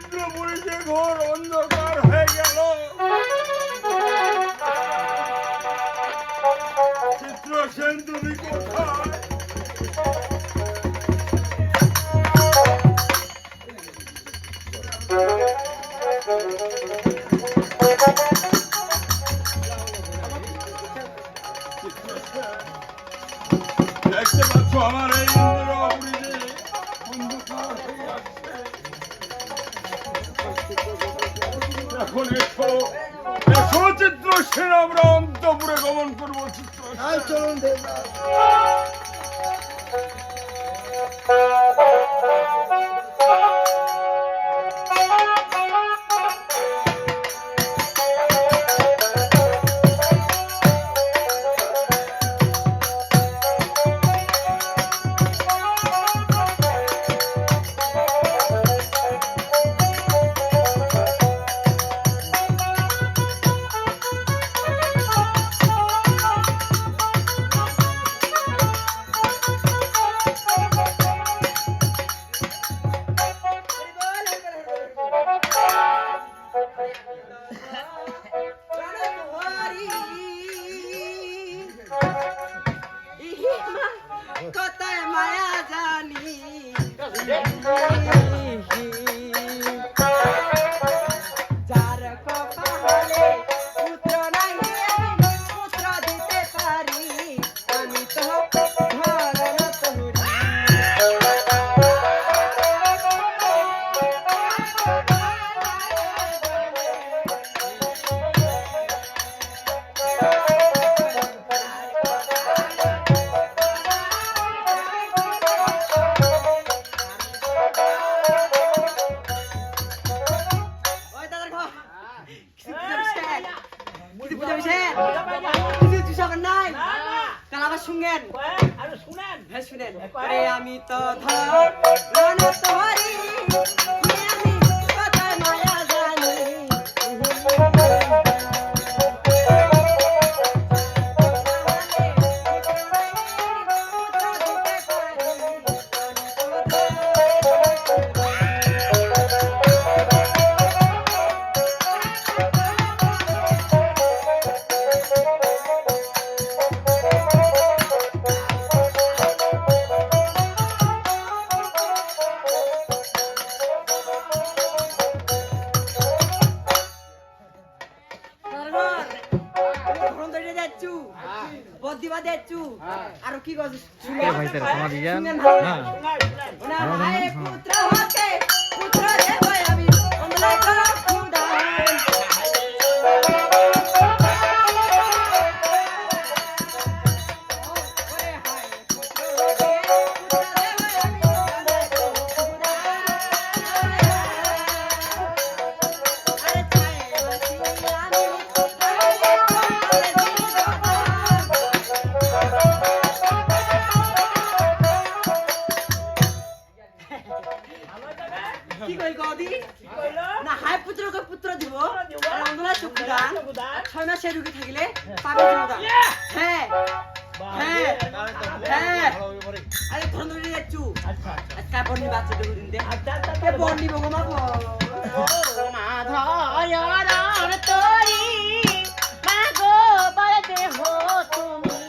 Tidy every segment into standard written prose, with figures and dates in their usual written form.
চিত্রপুরী যে ঘোর অন্ধকার হয়ে গেল। চিত্রসেন তুমি কোথায়? দেখতে পাচ্ছ আমার এই ইন্দ্রপুরী যে অন্ধকার হয়ে আসছে। এখন এসো এসো চিত্রসেন, আমরা অন্তপুরে গমন করবো। চিত্রসেন চলুন দেবরাজ। কোথায় মায়া জানি যার কপালে পুত্র নাই পুত্র দিতে পারি আমি তো ধরন তহুরি। আমি তো ধরন তহুরি আমি কোথায় মায়া জানি আর কি গজ শুনে ভাই তার সমাধি যান হ্যাঁ ভাই পুত্র হতে পুত্র দেব আমি অন্ধলা করো খুদা কি কই গদি না হাই পুত্রকে পুত্র দিব আর অন্ধলা চুকুদান 6 মাসে রুগী থাকিলে পাবে চুকুদান হ্যাঁ হ্যাঁ হ্যাঁ আরে ধন্যবাদ যাচ্ছু আচ্ছা বন্নি বাচ্চা দেব দিন দে আচ্ছা বন্নি বগো মা মাধবর তোরি মা গো বলতে হো তুমি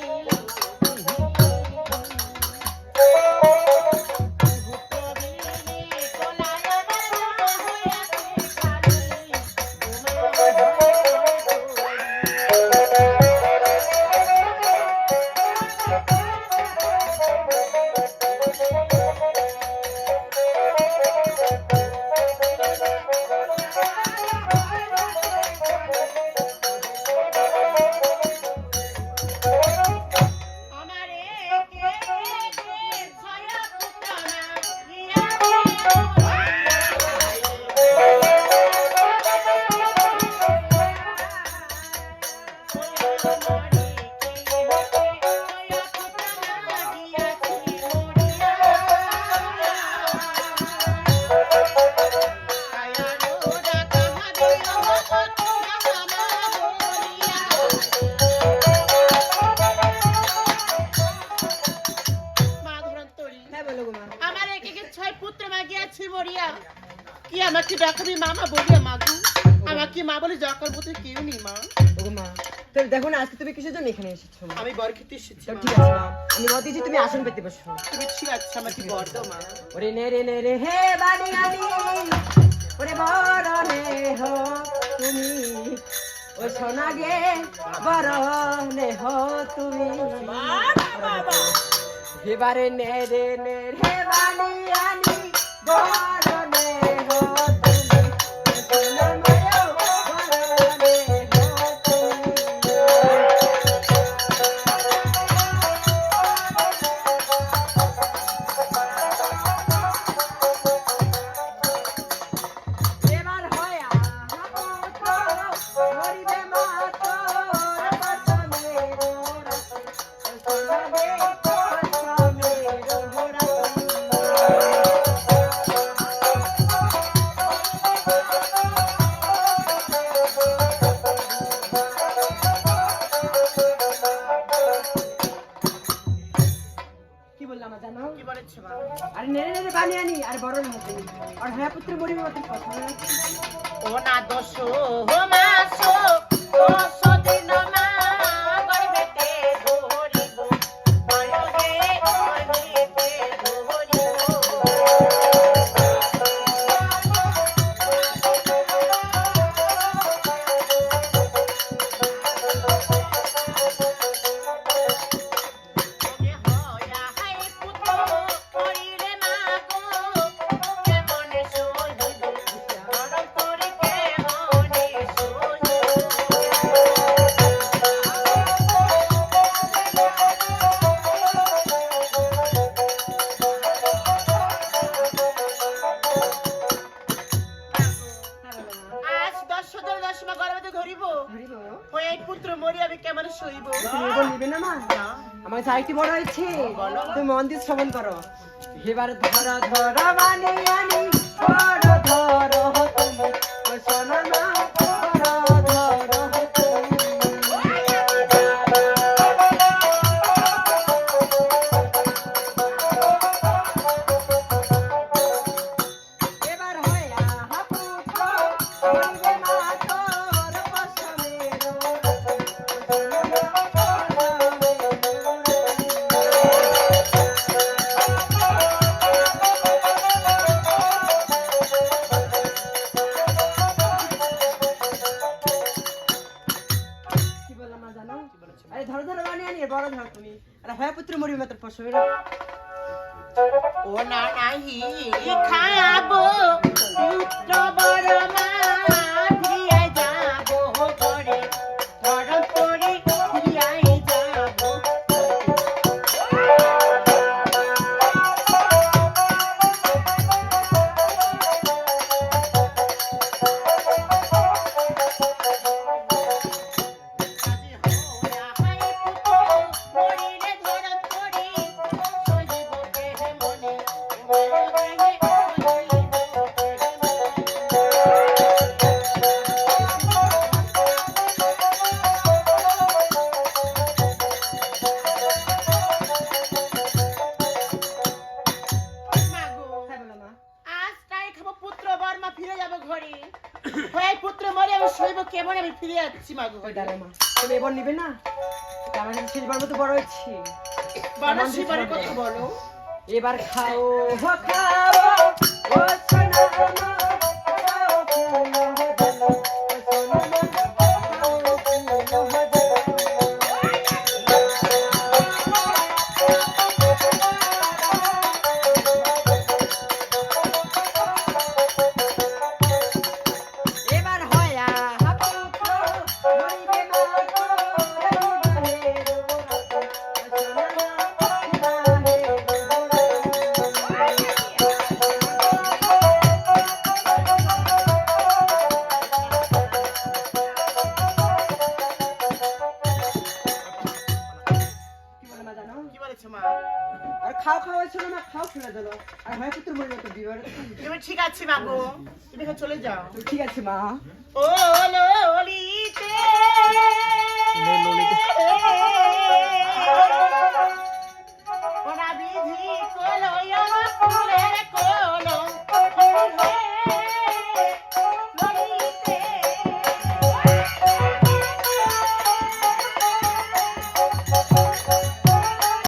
কি আমাকে ডাকবি মামা বলি মাগু আমাকে মা বলে যা করবো তুই কেউ নেই মা ওগো মা তুমি দেখো না আজকে তুমি কিসের জন্য এখানে এসেছো মা? আমি বর খেতে এসেছি তো মা। ঠিক আছে মা আমি বলতে যে তুমি আসন পেতে বসো। তুমি ঠিক আছে আমাকে বর দাও মা ওরে নে রে হে বাড়ি আনি ওরে বড় নে হো তুমি ও সোনা গে বড় নে হো তুমি এবারে নে রে হে বাড়ি আনি বড় নে হো তুমি সোনা মায়ো বড় নে হো তুমি এবার হয়া মরিবে মা তোর পছন্দের সোনাবে পছন্দের কি বললাম জানো কি বলেছে মা আরে নেড়ে নেড়ে বানিয়ে আনি আর বড় হতে আর হ্যাঁ পুত্র মরিবে মতো পছন্দ ও না দোষ হো মাসো দোষ দিন মা গর্বেতে ধরিব বড়গে গর্বেতে ধরিব আজ 10 গর্ভে ধরিব ওই এই পুত্র মরি আমি কেমন সইব নিবে না মা আমার সাইটি বড় হয়েছে তুমি মন্দির শ্রবণ করো এবার ধরা ধরা বানিয়ে আনি বড় ধরো তুমি ও সোনা মা বড় ধরো তুমি এবার হয়া পুত্র মরিবে মা তোর পছন্দের কি বললাম না জানো আরে ধরো ধরো বানিয়ে আনি বড় ধরো তুমি আরে হয়া পুত্র মরিবে মা তোর পছন্দের ও না নাহি খাবো পুত্র বড় মা ফিরিয়ে যাবো ঘরে ধর পরে ফিরিয়ে যাবো মরিলে ধর পরে সজিব দেহে মনে হ্যাঁ বলো মা আজ তাই খাবো পুত্র বর্মা ফিরে যাবো ঘরে হয়ে পুত্র মরে আমি শৈব কেমন আমি ফিরে যাচ্ছি মাগো ওই দাঁড়া মা তুমি এবার নিবে না আমার কাছে শেষবার মতো বড় হচ্ছি বানাসি বারে কথা বলো এবার খাও হো খাও ও সোনা মা খাও ফুলো হদলো ও সোনা মা খাও ফুলো হদলো এবার হয়া পুত্র মরিবে মা তোর বিবাহের রাত ও সোনা মা কি বলেছো মা আর খাও খাওয়া ছিল না খাও ফেলে দিল আর হয় পুত্র মরে তো বিবাহ তুমি ঠিক আছে মাগো তুমি এখানে চলে যাও ঠিক আছে মা ও ললিতে ওরা বিধি কলয় ফুলের কলম ফুলে রে